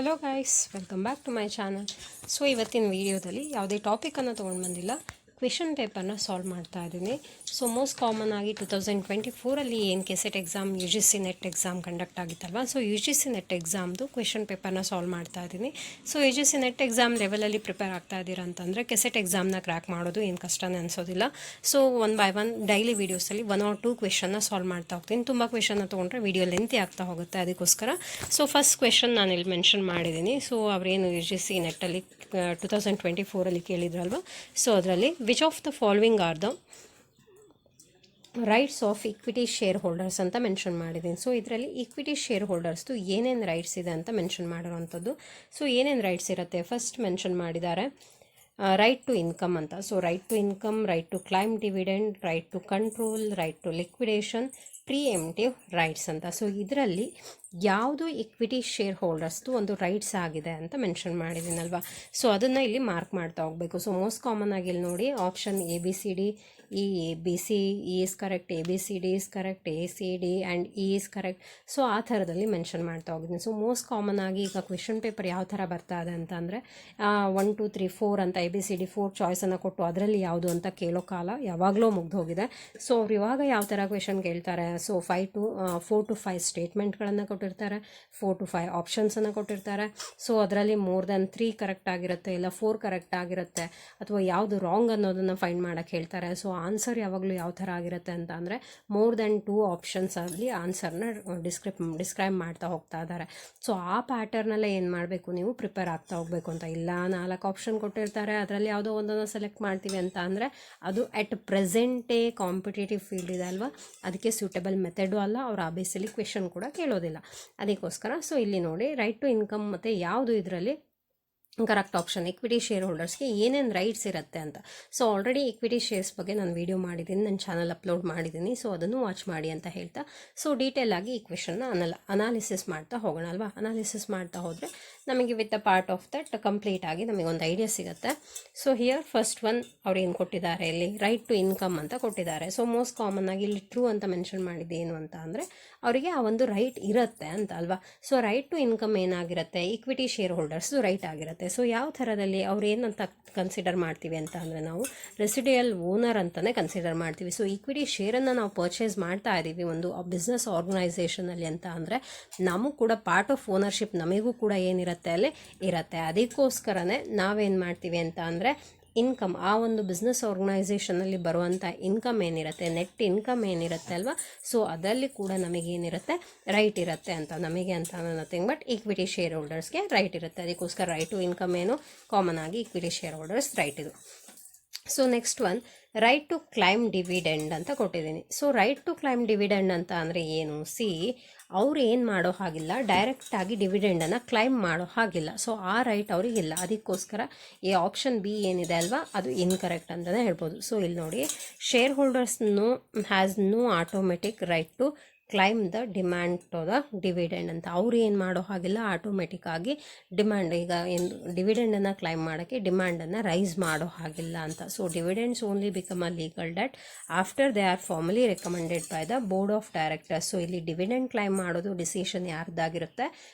Hello guys, welcome back to my channel. So ಇವತ್ತಿನ ವಿಡಿಯೋದಲ್ಲಿ ಯಾವುದೇ ಟಾಪಿಕನ್ನು ತೊಗೊಂಡು ಬಂದಿಲ್ಲ, ಕ್ವೆಶನ್ ಪೇಪರ್ನ ಸಾಲ್ವ್ ಮಾಡ್ತಾ ಇದ್ದೀನಿ. ಸೊ ಮೋಸ್ಟ್ ಕಾಮನ್ ಆಗಿ 2024 ಏನು KSET exam U G C net exam conduct ಆಗಿತ್ತಲ್ವ. So U G C net ಎಕ್ಸಾಮ್ದು ಕ್ವೆಶನ್ ಪೇಪರ್ನ ಸಾಲ್ವ್ ಮಾಡ್ತಾ ಇದ್ದೀನಿ. So U G C net exam ಲೆವೆಲಲ್ಲಿ ಪ್ರಿಪೇರ್ ಆಗ್ತಾ ಇದ್ದೀರಾ ಅಂತಂದರೆ ಕೆಸೆಟ್ ಎಕ್ಸಾಮ್ನ ಕ್ರ್ಯಾಕ್ ಮಾಡೋದು ಏನು ಕಷ್ಟನೇ ಅನಿಸೋದಿಲ್ಲ. So one by one daily ವೀಡಿಯೋಸಲ್ಲಿ 1 or 2 ಕ್ವೆಶನ್ನ ಸಾಲ್ವ್ ಮಾಡ್ತಾ ಹೋಗ್ತೀನಿ. ತುಂಬ ಕ್ವೆಶನ್ನ ತೊಗೊಂಡ್ರೆ ವಿಡಿಯೋ ಲೆಂತಿ ಆಗ್ತಾ ಹೋಗುತ್ತೆ, ಅದಕ್ಕೋಸ್ಕರ. ಸೊ ಫಸ್ಟ್ ಕ್ವೆಶನ್ ನಾನು ಇಲ್ಲಿ ಮೆನ್ಷನ್ ಮಾಡಿದ್ದೀನಿ. ಸೊ ಅವರೇನು ಯು ಜಿ ಸಿ ನೆಟ್ಟಲ್ಲಿ 2024 ಕೇಳಿದ್ರಲ್ವ. ಸೊ ಅದರಲ್ಲಿ which of the following are the rights of equity share holders ಅಂತ ಮೆನ್ಷನ್ ಮಾಡಿದ್ದೀನಿ. ಸೊ ಇದರಲ್ಲಿ ಇಕ್ವಿಟಿ ಶೇರ್ ಹೋಲ್ಡರ್ಸ್ದು ಏನೇನು ರೈಟ್ಸ್ ಇದೆ ಅಂತ ಮೆನ್ಷನ್ ಮಾಡಿರೋವಂಥದ್ದು. ಸೊ ಏನೇನು ರೈಟ್ಸ್ ಇರುತ್ತೆ, ಫಸ್ಟ್ ಮೆನ್ಷನ್ ಮಾಡಿದ್ದಾರೆ ರೈಟ್ ಟು ಇನ್ಕಮ್ ಅಂತ. So right to income, right to claim dividend, right to control, right to liquidation, preemptive rights ಅಂತ. ಸೊ ಇದರಲ್ಲಿ ಯಾವುದು ಇಕ್ವಿಟಿ ಶೇರ್ ಹೋಲ್ಡರ್ಸ್ದು ಒಂದು ರೈಟ್ಸ್ ಆಗಿದೆ ಅಂತ ಮೆನ್ಷನ್ ಮಾಡಿದ್ದೀನಲ್ವಾ. ಸೊ ಅದನ್ನು ಇಲ್ಲಿ ಮಾರ್ಕ್ ಮಾಡ್ತಾ ಹೋಗಬೇಕು. ಸೊ ಮೋಸ್ಟ್ ಕಾಮನ್ ಆಗಿ ಇಲ್ಲಿ ನೋಡಿ, option A B C D, A B C E is correct, A B C D is correct, A C D and E is correct. So ಆ ಥರದಲ್ಲಿ mention ಮಾಡ್ತಾ ಹೋಗಿದ್ದೀನಿ. ಸೊ ಮೋಸ್ಟ್ ಕಾಮನ್ ಆಗಿ ಈಗ question paper ಯಾವ ಥರ ಬರ್ತಾ ಇದೆ ಅಂತ ಅಂದರೆ 1 2 3 4 ಅಂತ ಎ ಬಿ ಸಿ ಡಿ 4 ಚಾಯ್ಸನ್ನು ಕೊಟ್ಟು ಅದರಲ್ಲಿ ಯಾವುದು ಅಂತ ಕೇಳೋ ಕಾಲ ಯಾವಾಗಲೂ ಮುಗ್ದೋಗಿದೆ. ಸೊ ಅವ್ರು ಇವಾಗ ಯಾವ ಥರ ಕ್ವೆಶನ್ ಕೇಳ್ತಾರೆ, ಸೊ 4 to 5 ಸ್ಟೇಟ್ಮೆಂಟ್ಗಳನ್ನು ಕೊಟ್ಟಿರ್ತಾರೆ, 4 to 5 ಆಪ್ಷನ್ಸನ್ನು ಕೊಟ್ಟಿರ್ತಾರೆ. ಸೊ ಅದರಲ್ಲಿ ಮೋರ್ ದೆನ್ 3 ಕರೆಕ್ಟ್ ಆಗಿರುತ್ತೆ, ಇಲ್ಲ 4 ಕರೆಕ್ಟ್ ಆಗಿರುತ್ತೆ, ಅಥವಾ ಯಾವುದು ರಾಂಗ್ ಅನ್ನೋದನ್ನು ಫೈಂಡ್ ಮಾಡೋಕ್ಕೆ ಹೇಳ್ತಾರೆ. ಸೊ ಆನ್ಸರ್ ಯಾವಾಗಲೂ ಯಾವ ಥರ ಆಗಿರುತ್ತೆ ಅಂತ ಅಂದರೆ ಮೋರ್ ದೆನ್ 2 ಆಪ್ಷನ್ಸಲ್ಲಿ ಆನ್ಸರ್ನ ಡಿಸ್ಕ್ರೈಬ್ ಮಾಡ್ತಾ ಹೋಗ್ತಾ ಇದ್ದಾರೆ. ಸೊ ಆ ಪ್ಯಾಟರ್ನಲ್ಲೇ ಏನು ಮಾಡಬೇಕು, ನೀವು ಪ್ರಿಪೇರ್ ಆಗ್ತಾ ಹೋಗಬೇಕು ಅಂತ. ಇಲ್ಲ 4 ಆಪ್ಷನ್ ಕೊಟ್ಟಿರ್ತಾರೆ, ಅದರಲ್ಲಿ ಯಾವುದೋ ಒಂದನ್ನು ಸೆಲೆಕ್ಟ್ ಮಾಡ್ತೀವಿ ಅಂತ ಅಂದರೆ ಅದು ಅಟ್ ಪ್ರೆಸೆಂಟೇ ಕಾಂಪಿಟೇಟಿವ್ ಫೀಲ್ಡ್ ಇದೆ ಅಲ್ವಾ, ಅದಕ್ಕೆ ಸೂಟೇಬಲ್ ಮೆಥಡು ಅಲ್ಲ, ಅವ್ರು ಆ ಬೇಸಲ್ಲಿ ಕ್ವೆಶನ್ ಕೂಡ ಕೇಳೋದಿಲ್ಲ, ಅದಕ್ಕೋಸ್ಕರ. ಸೊ ಇಲ್ಲಿ ನೋಡಿ, ರೈಟ್ ಟು ಇನ್ಕಮ್ ಮತ್ತು ಯಾವುದು ಇದರಲ್ಲಿ ಕರೆಕ್ಟ್ ಆಪ್ಷನ್, ಇಕ್ವಿಟಿ ಶೇರ್ ಹೋಲ್ಡರ್ಸ್ಗೆ ಏನೇನು ರೈಟ್ಸ್ ಇರುತ್ತೆ ಅಂತ. ಸೊ ಆಲ್ರೆಡಿ ಇಕ್ವಿಟಿ ಶೇರ್ಸ್ ಬಗ್ಗೆ ನಾನು ವಿಡಿಯೋ ಮಾಡಿದ್ದೀನಿ, ನನ್ನ ಚಾನಲ್ ಅಪ್ಲೋಡ್ ಮಾಡಿದ್ದೀನಿ. ಸೊ ಅದನ್ನು ವಾಚ್ ಮಾಡಿ ಅಂತ ಹೇಳ್ತಾ, ಸೊ ಡೀಟೇಲ್ ಆಗಿ ಈ ಕ್ವೆಶನ್ನ ಅನಾಲಿಸಿಸ್ ಮಾಡ್ತಾ ಹೋಗೋಣ ಅಲ್ವಾ. ಅನಾಲಿಸಿಸ್ ಮಾಡ್ತಾ ಹೋದರೆ ನಮಗೆ with a part of that complete ಆಗಿ ನಮಗೊಂದು ಐಡಿಯಾ ಸಿಗುತ್ತೆ. ಸೊ ಹಿಯರ್ ಫಸ್ಟ್ ಒನ್ ಅವ್ರು ಏನು ಕೊಟ್ಟಿದ್ದಾರೆ, ಇಲ್ಲಿ ರೈಟ್ ಟು ಇನ್ಕಮ್ ಅಂತ ಕೊಟ್ಟಿದ್ದಾರೆ. ಸೊ ಮೋಸ್ಟ್ ಕಾಮನ್ ಆಗಿ ಇಲ್ಲಿ ಟ್ರೂ ಅಂತ ಮೆನ್ಷನ್ ಮಾಡಿದ್ದು ಏನು ಅಂತ ಅಂದರೆ ಅವರಿಗೆ ಆ ಒಂದು ರೈಟ್ ಇರುತ್ತೆ ಅಂತ ಅಲ್ವಾ. ಸೊ ರೈಟ್ ಟು ಇನ್ಕಮ್ ಏನಾಗಿರುತ್ತೆ, ಇಕ್ವಿಟಿ ಶೇರ್ ಹೋಲ್ಡರ್ಸ್ ರೈಟ್ ಆಗಿರುತ್ತೆ. ಸೊ ಯಾವ ಥರದಲ್ಲಿ ಅವ್ರು ಏನಂತ ಕನ್ಸಿಡರ್ ಮಾಡ್ತೀವಿ ಅಂತ ಅಂದರೆ ನಾವು ರೆಸಿಡಿಯಲ್ ಓನರ್ ಅಂತಲೇ ಕನ್ಸಿಡರ್ ಮಾಡ್ತೀವಿ. ಸೊ ಇಕ್ವಿಟಿ ಶೇರನ್ನು ನಾವು ಪರ್ಚೇಸ್ ಮಾಡ್ತಾ ಇದ್ದೀವಿ ಒಂದು ಬಿಸ್ನೆಸ್ ಆರ್ಗನೈಸೇಷನಲ್ಲಿ ಅಂತ ಅಂದರೆ ನಮಗೂ ಕೂಡ ಪಾರ್ಟ್ ಆಫ್ ಓನರ್ಶಿಪ್ ನಮಗೂ ಕೂಡ ಏನಿರುತ್ತೆ ಅಲ್ಲಿ ಇರುತ್ತೆ. ಅದಕ್ಕೋಸ್ಕರನೇ ನಾವೇನು ಮಾಡ್ತೀವಿ ಅಂತ ಅಂದರೆ ಇನ್ಕಮ್, ಆ ಒಂದು ಬಿಸ್ನೆಸ್ ಆರ್ಗನೈಸೇಷನಲ್ಲಿ ಬರುವಂಥ ಇನ್ಕಮ್ ಏನಿರುತ್ತೆ, ನೆಟ್ ಇನ್ಕಮ್ ಏನಿರುತ್ತೆ ಅಲ್ವಾ, ಸೊ ಅದರಲ್ಲಿ ಕೂಡ ನಮಗೇನಿರುತ್ತೆ ರೈಟ್ ಇರುತ್ತೆ ಅಂತ. ನಮಗೆ ಅಂತ ನಥಿಂಗ್ ಬಟ್ ಇಕ್ವಿಟಿ ಶೇರ್ ಹೋಲ್ಡರ್ಸ್ಗೆ ರೈಟ್ ಇರುತ್ತೆ. ಅದಕ್ಕೋಸ್ಕರ ರೈಟ್ ಟು ಇನ್ಕಮ್ ಏನು ಕಾಮನ್ ಆಗಿ ಇಕ್ವಿಟಿ ಶೇರ್ ಹೋಲ್ಡರ್ಸ್ ರೈಟ್ ಇದು. So next one right to claim dividend ಅಂತ ಕೊಟ್ಟಿದ್ದೀನಿ. So right to claim dividend ಅಂತ ಅಂದರೆ ಏನು, ಅವ್ರು ಏನು ಮಾಡೋ ಹಾಗಿಲ್ಲ, ಡೈರೆಕ್ಟಾಗಿ ಡಿವಿಡೆಂಡನ್ನು ಕ್ಲೈಮ್ ಮಾಡೋ ಹಾಗಿಲ್ಲ. ಸೊ ಆ ರೈಟ್ ಅವ್ರಿಗಿಲ್ಲ, ಅದಕ್ಕೋಸ್ಕರ ಈ ಆಪ್ಷನ್ ಬಿ ಏನಿದೆ ಅಲ್ವಾ ಅದು ಇನ್ಕರೆಕ್ಟ್ ಅಂತಲೇ ಹೇಳ್ಬೋದು. ಸೊ ಇಲ್ಲಿ ನೋಡಿ, share holders has no automatic right to claim the demand to the dividend ಅಂತ. ಅವ್ರು ಏನು ಮಾಡೋ ಹಾಗಿಲ್ಲ, ಆಟೋಮೆಟಿಕ್ ಆಗಿ ಡಿಮ್ಯಾಂಡ್, ಈಗ ಏನು ಡಿವಿಡೆಂಡನ್ನು ಕ್ಲೈಮ್ ಮಾಡೋಕ್ಕೆ ಡಿಮ್ಯಾಂಡನ್ನು ರೈಸ್ ಮಾಡೋ ಹಾಗಿಲ್ಲ ಅಂತ. So dividends only become a legal debt after they are formally recommended by the board of directors. So ಇಲ್ಲಿ ಡಿವಿಡೆಂಡ್ ಕ್ಲೈಮ್ ಮಾಡೋದು ಡಿಸಿಷನ್ ಯಾರ್ದಾಗಿರುತ್ತೆ,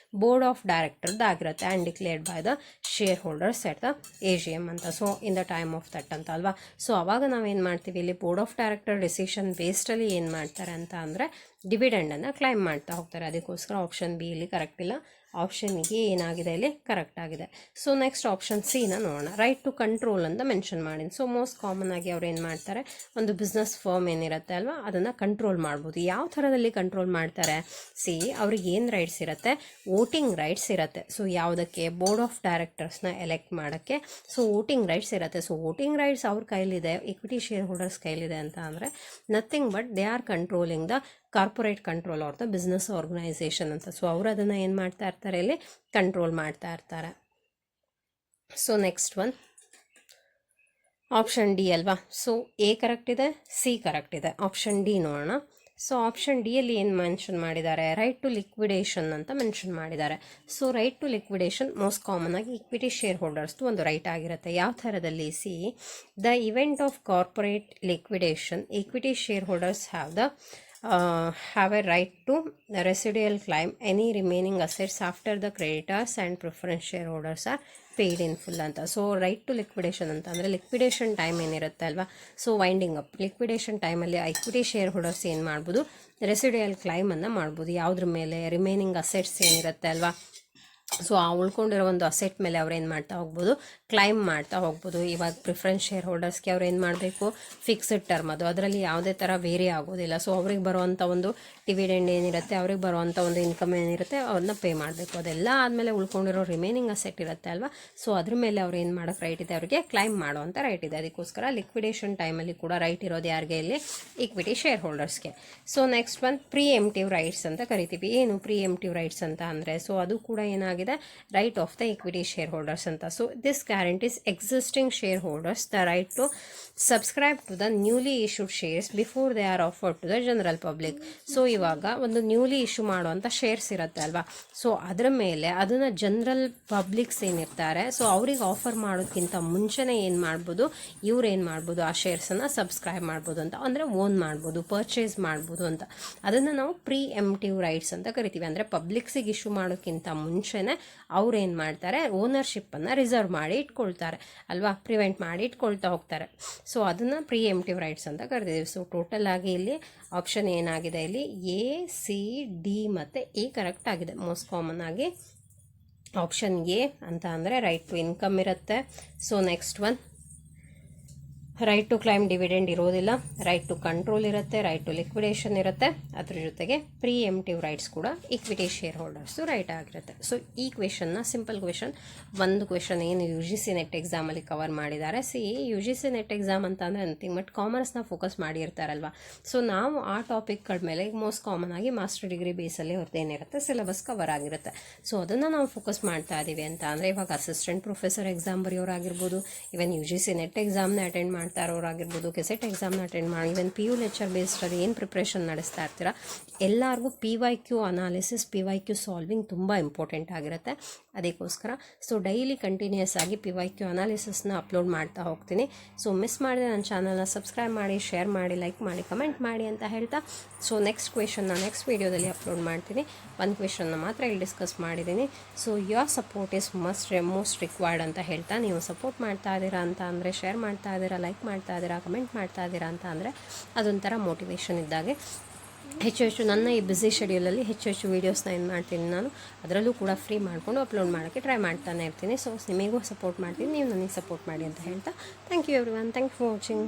ಬೋರ್ಡ್ ಆಫ್ ಡೈರೆಕ್ಟರ್ದಾಗಿರುತ್ತೆ, and declared by the share holders at the AGM ಅಂತ. So in the time of that ಅಂತ ಅಲ್ವಾ. So ಅವಾಗ ನಾವೇನು ಮಾಡ್ತೀವಿ, ಇಲ್ಲಿ ಬೋರ್ಡ್ ಆಫ್ ಡೈರೆಕ್ಟರ್ ಡಿಸಿಷನ್ ಬೇಸ್ಡಲ್ಲಿ ಏನು ಮಾಡ್ತಾರೆ ಅಂತ ಅಂದರೆ ಡಿವಿಡೆಂಡನ್ನು ಕ್ಲೈಮ್ ಮಾಡ್ತಾ ಹೋಗ್ತಾರೆ. ಅದಕ್ಕೋಸ್ಕರ ಆಪ್ಷನ್ ಬಿ ಇಲ್ಲಿ ಕರೆಕ್ಟ್ ಇಲ್ಲ, ಆಪ್ಷನ್ ಎ ಏನಾಗಿದೆ ಇಲ್ಲಿ ಕರೆಕ್ಟ್ ಆಗಿದೆ. ಸೊ ನೆಕ್ಸ್ಟ್ ಆಪ್ಷನ್ ಸಿನ ನೋಡೋಣ, ರೈಟ್ ಟು ಕಂಟ್ರೋಲ್ ಅಂತ ಮೆನ್ಷನ್ ಮಾಡಿದ್ದೀನಿ. ಸೊ ಮೋಸ್ಟ್ ಕಾಮನ್ ಆಗಿ ಅವ್ರು ಏನು ಮಾಡ್ತಾರೆ, ಒಂದು ಬಿಸ್ನೆಸ್ ಫರ್ಮ್ ಏನಿರುತ್ತೆ ಅಲ್ವಾ ಅದನ್ನು ಕಂಟ್ರೋಲ್ ಮಾಡ್ಬೋದು. ಯಾವ ಥರದಲ್ಲಿ ಕಂಟ್ರೋಲ್ ಮಾಡ್ತಾರೆ, ಅವ್ರಿಗೆ ಏನು ರೈಟ್ಸ್ ಇರುತ್ತೆ, ವೋಟಿಂಗ್ ರೈಟ್ಸ್ ಇರುತ್ತೆ. ಸೊ ಯಾವುದಕ್ಕೆ, ಬೋರ್ಡ್ ಆಫ್ ಡೈರೆಕ್ಟರ್ಸ್ನ ಎಲೆಕ್ಟ್ ಮಾಡೋಕ್ಕೆ ಸೊ ವೋಟಿಂಗ್ ರೈಟ್ಸ್ ಇರುತ್ತೆ. ಸೊ ವೋಟಿಂಗ್ ರೈಟ್ಸ್ ಅವ್ರ ಕೈಲಿದೆ, ಇಕ್ವಿಟಿ ಶೇರ್ ಹೋಲ್ಡರ್ಸ್ ಕೈಲಿದೆ ಅಂತ ಅಂದರೆ nothing but they are controlling the corporate control or the business organisation ಅಂತ. ಸೊ ಅವರು ಅದನ್ನು ಏನು ಮಾಡ್ತಾ ಇರ್ತಾರೆ, ಇಲ್ಲಿ ಕಂಟ್ರೋಲ್ ಮಾಡ್ತಾ ಇರ್ತಾರೆ. So next one option D ಅಲ್ವಾ. ಸೊ ಎ ಕರೆಕ್ಟ್ ಇದೆ, ಸಿ ಕರೆಕ್ಟ್ ಇದೆ, ಆಪ್ಷನ್ ಡಿ ನೋಡೋಣ. ಸೊ ಆಪ್ಷನ್ ಡಿಯಲ್ಲಿ ಏನು ಮೆನ್ಷನ್ ಮಾಡಿದ್ದಾರೆ, ರೈಟ್ ಟು ಲಿಕ್ವಿಡೇಷನ್ ಅಂತ ಮೆನ್ಷನ್ ಮಾಡಿದ್ದಾರೆ. So right to liquidation most common ಆಗಿ ಇಕ್ವಿಟಿ ಶೇರ್ ಹೋಲ್ಡರ್ಸ್ದು ಒಂದು ರೈಟ್ ಆಗಿರುತ್ತೆ. ಯಾವ ಥರದಲ್ಲಿ, the event of corporate liquidation equity share holders have the have a right to residual claim any remaining assets after the creditors and preference shareholders are paid in full ಅಂತ. So right to liquidation ಅಂತ ಅಂದರೆ liquidation time ಏನಿರುತ್ತೆ ಅಲ್ವಾ, so winding up liquidation ಟೈಮಲ್ಲಿ equity share holders ಏನು ಮಾಡ್ಬೋದು, residual ಕ್ಲೈಮನ್ನು ಮಾಡ್ಬೋದು. ಯಾವುದ್ರ ಮೇಲೆ, ರಿಮೈನಿಂಗ್ ಅಸೆಟ್ಸ್ ಏನಿರುತ್ತೆ ಅಲ್ವಾ, ಸೊ ಆ ಉಳ್ಕೊಂಡಿರೋ ಒಂದು ಅಸೆಟ್ ಮೇಲೆ ಅವ್ರು ಏನು ಮಾಡ್ತಾ ಹೋಗ್ಬೋದು, ಕ್ಲೈಮ್ ಮಾಡ್ತಾ ಹೋಗ್ಬೋದು. ಇವಾಗ ಪ್ರಿಫರೆನ್ಸ್ ಶೇರ್ ಹೋಲ್ಡರ್ಸ್ಗೆ ಅವ್ರು ಏನು ಮಾಡಬೇಕು, ಫಿಕ್ಸ್ಡ್ ಟರ್ಮ್ ಅದು, ಅದರಲ್ಲಿ ಯಾವುದೇ ಥರ ವೇರಿ ಆಗೋದಿಲ್ಲ. ಸೊ ಅವ್ರಿಗೆ ಬರುವಂಥ ಒಂದು ಡಿವಿಡೆಂಡ್ ಏನಿರುತ್ತೆ, ಅವ್ರಿಗೆ ಬರುವಂಥ ಒಂದು ಇನ್ಕಮ್ ಏನಿರುತ್ತೆ ಅವ್ರನ್ನ ಪೇ ಮಾಡಬೇಕು. ಅದೆಲ್ಲ ಆದಮೇಲೆ ಉಳ್ಕೊಂಡಿರೋ ರಿಮೈನಿಂಗ್ ಅಸೆಟ್ ಇರುತ್ತೆ ಅಲ್ವಾ, ಸೊ ಅದ್ರ ಮೇಲೆ ಅವ್ರು ಏನು ಮಾಡೋಕ್ಕೆ ರೈಟ್ ಇದೆ, ಅವರಿಗೆ ಕ್ಲೈಮ್ ಮಾಡುವಂಥ ರೈಟ್ ಇದೆ. ಅದಕ್ಕೋಸ್ಕರ ಲಿಕ್ವಿಡೇಷನ್ ಟೈಮಲ್ಲಿ ಕೂಡ ರೈಟ್ ಇರೋದು ಯಾರಿಗೆ, ಇಲ್ಲಿ ಇಕ್ವಿಟಿ ಶೇರ್ ಹೋಲ್ಡರ್ಸ್ಗೆ. ಸೊ ನೆಕ್ಸ್ಟ್ ಒಂದು ಪ್ರೀ ಎಂಪ್ಟಿವ್ ರೈಟ್ಸ್ ಅಂತ ಕರಿತೀವಿ. ಏನು ಪ್ರೀ ಎಂಪ್ಟಿವ್ ರೈಟ್ಸ್ ಅಂತ ಅಂದರೆ, ಸೊ ಅದು ಕೂಡ ಏನಾಗಿದೆ, right of the equity share holders ಅಂತ. So this guarantees existing shareholders the right to subscribe to the newly issued shares before they are offered to the general public. So ಇವಾಗ ಒಂದು newly issue ಮಾಡುವಂಥ shares ಇರುತ್ತೆ ಅಲ್ವಾ, so ಅದರ ಮೇಲೆ ಅದನ್ನು general publics ಏನಿರ್ತಾರೆ, ಸೊ ಅವ್ರಿಗೆ ಆಫರ್ ಮಾಡೋದಕ್ಕಿಂತ ಮುಂಚೆನೇ ಏನು ಮಾಡ್ಬೋದು, ಇವ್ರು ಏನು ಮಾಡ್ಬೋದು, ಆ ಶೇರ್ಸನ್ನು ಸಬ್ಸ್ಕ್ರೈಬ್ ಮಾಡ್ಬೋದು ಅಂತ, ಅಂದರೆ ಓನ್ ಮಾಡ್ಬೋದು, ಪರ್ಚೇಸ್ ಮಾಡ್ಬೋದು ಅಂತ. ಅದನ್ನು ನಾವು ಪ್ರೀ ಎಂಪ್ಟಿವ್ ರೈಟ್ಸ್ ಅಂತ ಕರಿತೀವಿ. ಅಂದರೆ ಪಬ್ಲಿಕ್ಸಿಗೆ ಇಶ್ಯೂ ಮಾಡೋಕ್ಕಿಂತ ಮುಂಚೆನೇ ಅವ್ರು ಏನು ಮಾಡ್ತಾರೆ, ಓನರ್ಶಿಪ್ಪನ್ನು ರಿಸರ್ವ್ ಮಾಡಿ ಇಟ್ಕೊಳ್ತಾರೆ ಅಲ್ವಾ, ಪ್ರಿವೆಂಟ್ ಮಾಡಿ ಇಟ್ಕೊಳ್ತಾ ಹೋಗ್ತಾರೆ. ಸೊ ಅದನ್ನು ಪ್ರೀ ಎಂಪ್ಟಿವ್ ರೈಟ್ಸ್ ಅಂತ ಕರಿತೀವಿ. ಸೊ ಟೋಟಲ್ ಆಗಿ ಇಲ್ಲಿ ಆಪ್ಷನ್ ಏನಾಗಿದೆ, ಇಲ್ಲಿ ಎ, ಸಿ, ಡಿ ಮತ್ತು ಇ ಕರೆಕ್ಟ್ ಆಗಿದೆ. ಮೋಸ್ಟ್ ಕಾಮನ್ ಆಗಿ ಆಪ್ಷನ್ ಎ ಅಂತ ಅಂದರೆ ರೈಟ್ ಟು ಇನ್ಕಮ್ ಇರುತ್ತೆ. So next one right to claim dividend ಇರೋದಿಲ್ಲ, ರೈಟ್ ಟು ಕಂಟ್ರೋಲ್ ಇರುತ್ತೆ, ರೈಟ್ ಟು ಲಿಕ್ವಿಡೇಷನ್ ಇರುತ್ತೆ, ಅದ್ರ ಜೊತೆಗೆ ಪ್ರೀ ಎಂಪ್ಟಿವ್ ರೈಟ್ಸ್ ಕೂಡ ಇಕ್ವಿಟಿ ಶೇರ್ ಹೋಲ್ಡರ್ಸು ರೈಟ್ ಆಗಿರುತ್ತೆ. ಸೊ ಈ ಕ್ವೆಶನ್ನ ಸಿಂಪಲ್ ಕ್ವೆಶನ್, ಒಂದು ಕ್ವೆಶನ್ ಏನು ಯು ಜಿ ಸಿ ನೆಟ್ ಎಕ್ಸಾಮಲ್ಲಿ ಕವರ್ ಮಾಡಿದ್ದಾರೆ. U G C net exam ಅಂತ ಅಂದರೆ ನಥಿಂಗ್ ಬಟ್ ಕಾಮರ್ಸ್ನ ಫೋಕಸ್ ಮಾಡಿರ್ತಾರಲ್ವ, ಸೊ ನಾವು ಆ ಟಾಪಿಕ್ಗಳ ಮೇಲೆ ಮೋಸ್ಟ್ ಕಾಮನ್ ಆಗಿ ಮಾಸ್ಟರ್ ಡಿಗ್ರಿ ಬೇಸಲ್ಲಿ ಅವ್ರದ್ದು ಏನಿರುತ್ತೆ ಸಿಲೆಬಸ್ ಕವರ್ ಆಗಿರುತ್ತೆ. ಸೊ ಅದನ್ನು ನಾವು ಫೋಕಸ್ ಮಾಡ್ತಾ ಇದ್ದೀವಿ ಅಂತ ಅಂದರೆ, ಇವಾಗ ಅಸಿಸ್ಟೆಂಟ್ ಪ್ರೊಫೆಸರ್ ಎಕ್ಸಾಮ್ ಬರೆಯೋರಾಗಿರ್ಬೋದು, even U G C net ಎಕ್ಸಾಮ್ನ ಅಟೆಂಡ್ ಮಾಡ್ತಾ ಇರೋರಾಗಿರ್ಬೋದು, ಕೆಸೆಟ್ ಎಕ್ಸಾಮ್ನ ಅಟೆಂಡ್ ಮಾಡಿ, even P U lecture based ಅದು ಏನು ಪ್ರಿಪ್ರೇಷನ್ ನಡೆಸ್ತಾ ಇರ್ತೀರ ಎಲ್ಲರಿಗೂ P Y Q analysis, P Y Q solving ತುಂಬ ಇಂಪಾರ್ಟೆಂಟ್ ಆಗಿರುತ್ತೆ. ಅದಕ್ಕೋಸ್ಕರ ಸೊ ಡೈಲಿ ಕಂಟಿನ್ಯೂಸ್ ಆಗಿ ಪಿ ವೈ ಕ್ಯೂ ಅನಾಲಿಸಿಸ್ನ ಅಪ್ಲೋಡ್ ಮಾಡ್ತಾ ಹೋಗ್ತೀನಿ. ಸೊ ಮಿಸ್ ಮಾಡಿದ್ರೆ ನನ್ನ ಚಾನಲ್ನ ಸಬ್ಸ್ಕ್ರೈಬ್ ಮಾಡಿ, ಶೇರ್ ಮಾಡಿ, ಲೈಕ್ ಮಾಡಿ, ಕಮೆಂಟ್ ಮಾಡಿ ಅಂತ ಹೇಳ್ತಾ, ಸೊ ನೆಕ್ಸ್ಟ್ ಕ್ವೆಶನ್ನ ನೆಕ್ಸ್ಟ್ ವೀಡಿಯೋದಲ್ಲಿ ಅಪ್ಲೋಡ್ ಮಾಡ್ತೀನಿ. ಒಂದು ಕ್ವೆಶನ್ನ ಮಾತ್ರ ಇಲ್ಲಿ ಡಿಸ್ಕಸ್ ಮಾಡಿದ್ದೀನಿ. So your support is most required ಅಂತ ಹೇಳ್ತಾ, ನೀವು ಸಪೋರ್ಟ್ ಮಾಡ್ತಾ ಇದ್ದೀರಾ ಅಂತ ಅಂದರೆ, ಶೇರ್ ಮಾಡ್ತಾ ಇದ್ದೀರಾ, ಲೈಕ್ ಮಾಡ್ತಾ ಇದ್ದೀರಾ, ಕಮೆಂಟ್ ಮಾಡ್ತಾ ಇದ್ದೀರಾ ಅಂತ ಅಂದರೆ ಅದೊಂಥರ ಮೋಟಿವೇಶನ್ ಇದ್ದಾಗೆ. ಹೆಚ್ಚು ನನ್ನ ಈ ಬ್ಯುಸಿ ಶೆಡ್ಯೂಲಲ್ಲಿ ಹೆಚ್ಚು ವೀಡಿಯೋಸ್ನ ಏನು ಮಾಡ್ತೀನಿ ನಾನು, ಅದರಲ್ಲೂ ಕೂಡ ಫ್ರೀ ಮಾಡಿಕೊಂಡು ಅಪ್ಲೋಡ್ ಮಾಡೋಕ್ಕೆ ಟ್ರೈ ಮಾಡ್ತಾನೆ ಇರ್ತೀನಿ. ಸೊ ನಿಮಗೂ ಸಪೋರ್ಟ್ ಮಾಡ್ತೀನಿ, ನೀವು ನನಗೆ ಸಪೋರ್ಟ್ ಮಾಡಿ ಅಂತ ಹೇಳ್ತಾ, thank you everyone, thank you for watching.